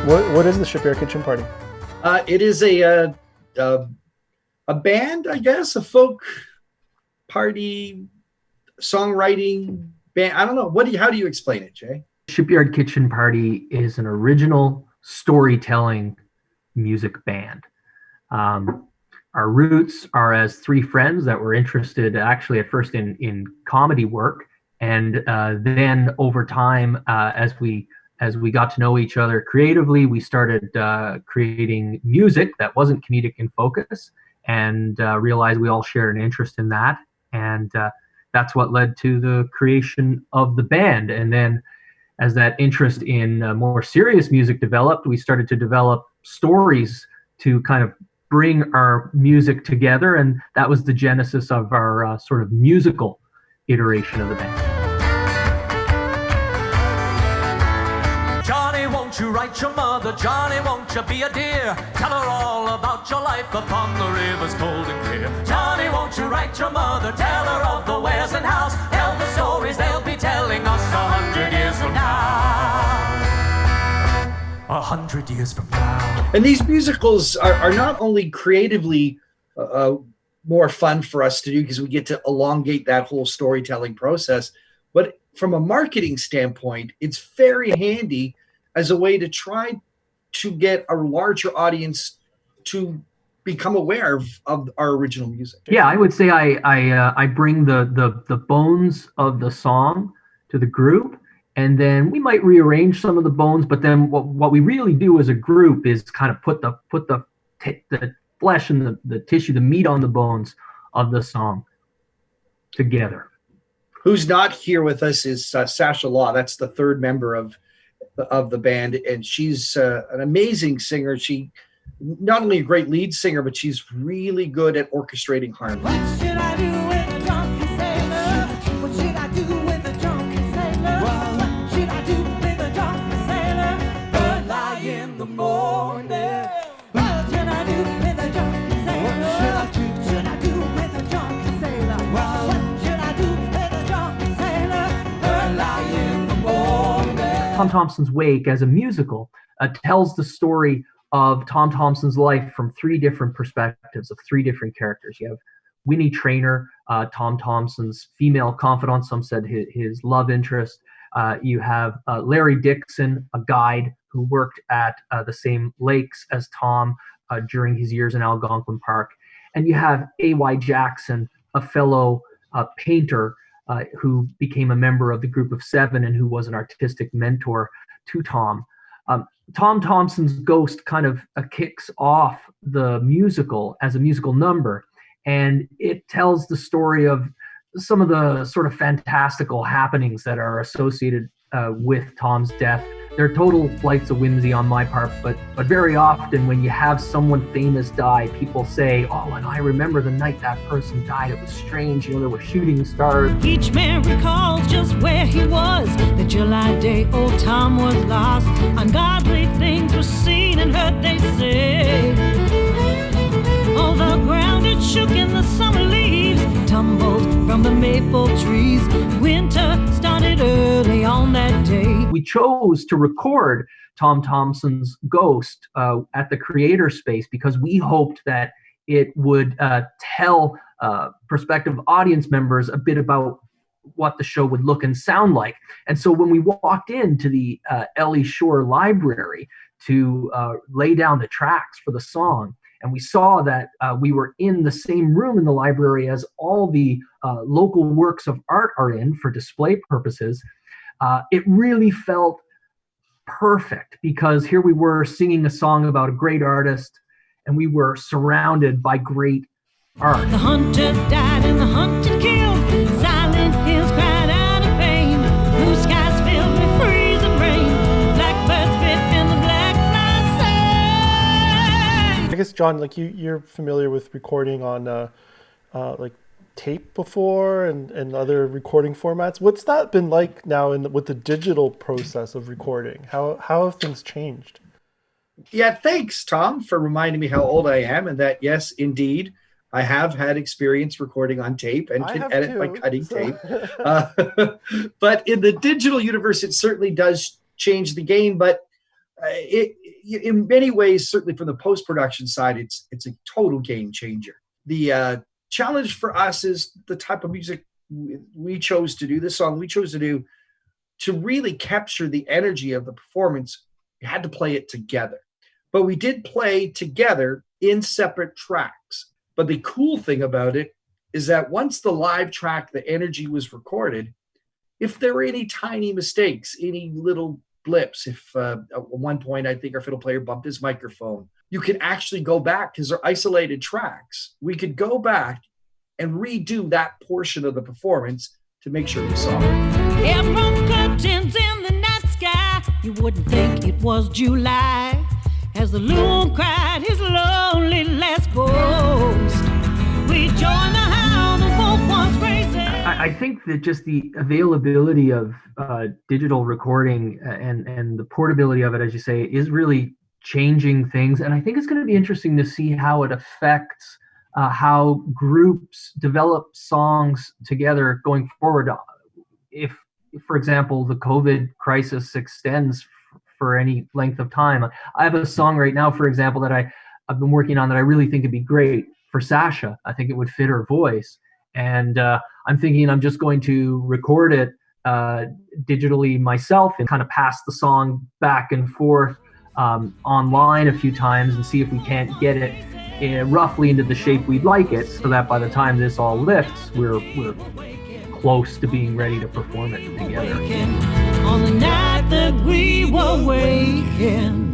What is the Shipyard Kitchen Party? It is a band, I guess, a folk party, songwriting band. I don't know. How do you explain it, Jay? Shipyard Kitchen Party is an original storytelling music band. Our roots are as three friends that were interested actually at first in comedy work. And then over time, as we got to know each other creatively, we started creating music that wasn't comedic in focus, and realized we all shared an interest in that. And that's what led to the creation of the band. And then as that interest in more serious music developed, we started to develop stories to kind of bring our music together. And that was the genesis of our sort of musical iteration of the band. Johnny, won't you write your mother? Johnny, won't you be a dear? Tell her all about your life upon the rivers cold and clear. Johnny, won't you write your mother? Tell her of the wheres and hows. Tell the stories they'll be telling us 100 years from now. 100 years from now. And these musicals are not only creatively more fun for us to do because we get to elongate that whole storytelling process, but from a marketing standpoint, it's very handy as a way to try to get a larger audience to become aware of our original music. Yeah, I would say I bring the bones of the song to the group, and then we might rearrange some of the bones, but then what we really do as a group is kind of put the flesh and the tissue, the meat on the bones of the song together. Who's not here with us is Sasha Law. That's the third member of the band, and she's an amazing singer. She not only a great lead singer, but she's really good at orchestrating harmony. What should I do with a drunken sailor? What should I do with a drunken sailor? What should I do with a drunken sailor? Early in the morning. What should I do with a drunken sailor? What should I do with a drunken sailor? What should I do with a drunken sailor? Early in the morning. Tom Thompson's Wake as a musical tells the story of Tom Thompson's life from three different perspectives of three different characters. You have Winnie Traynor, Tom Thompson's female confidant, some said his love interest. You have Larry Dixon, a guide who worked at the same lakes as Tom during his years in Algonquin Park. And you have A.Y. Jackson, a fellow painter who became a member of the Group of Seven and who was an artistic mentor to Tom. Tom Thompson's Ghost kind of kicks off the musical as a musical number, and it tells the story of some of the sort of fantastical happenings that are associated with Tom's death. They're total flights of whimsy on my part, but very often when you have someone famous die, people say, oh, and I remember the night that person died. It was strange. There were shooting stars. Each man recalls just where he was. The July day old Tom was lost. Ungodly things were seen and heard, they say. All the ground it shook and the summer leaves tumbled from the maple trees. Winter started early on that day. We chose to record Tom Thompson's Ghost at the Creator Space because we hoped that it would tell prospective audience members a bit about what the show would look and sound like. And so when we walked into the Ellie Shore Library to lay down the tracks for the song, and we saw that we were in the same room in the library as all the local works of art are in for display purposes, it really felt perfect because here we were singing a song about a great artist and we were surrounded by great art. The hunters died and the hunted killed. Silent hills cried out of pain. Blue skies filled with freezing rain. Blackbirds bit and the black flies sang. I guess, John, like you're familiar with recording on like tape before and other recording formats. What's that been like now with the digital process of recording? How have things changed? Yeah, thanks, Tom, for reminding me how old I am, and that, yes, indeed, I have had experience recording on tape and can edit by cutting tape. But in the digital universe, it certainly does change the game. But in many ways, certainly from the post-production side, it's a total game changer. The challenge for us is the type of music we chose to do. This song we chose to do, to really capture the energy of the performance, you had to play it together. But we did play together in separate tracks. But the cool thing about it is that once the live track, the energy was recorded, if there were any tiny mistakes, any little blips, if at one point I think our fiddle player bumped his microphone, you could actually go back, because they're isolated tracks. We could go back and redo that portion of the performance to make sure we saw it. Air broke curtains in the night sky. You wouldn't think it was July. As the loon cried his lonely last ghost, we joined the hound, the wolf was crazy. I think that just the availability of digital recording and the portability of it, as you say, is really changing things. And I think it's going to be interesting to see how it affects how groups develop songs together going forward. If, for example, the COVID crisis extends for any length of time. I have a song right now, for example, that I've been working on that I really think would be great for Sasha. I think it would fit her voice. And I'm thinking I'm just going to record it digitally myself and kind of pass the song back and forth online a few times and see if we can't get it roughly into the shape we'd like it, so that by the time this all lifts, we're close to being ready to perform it together. On the night that we were waking.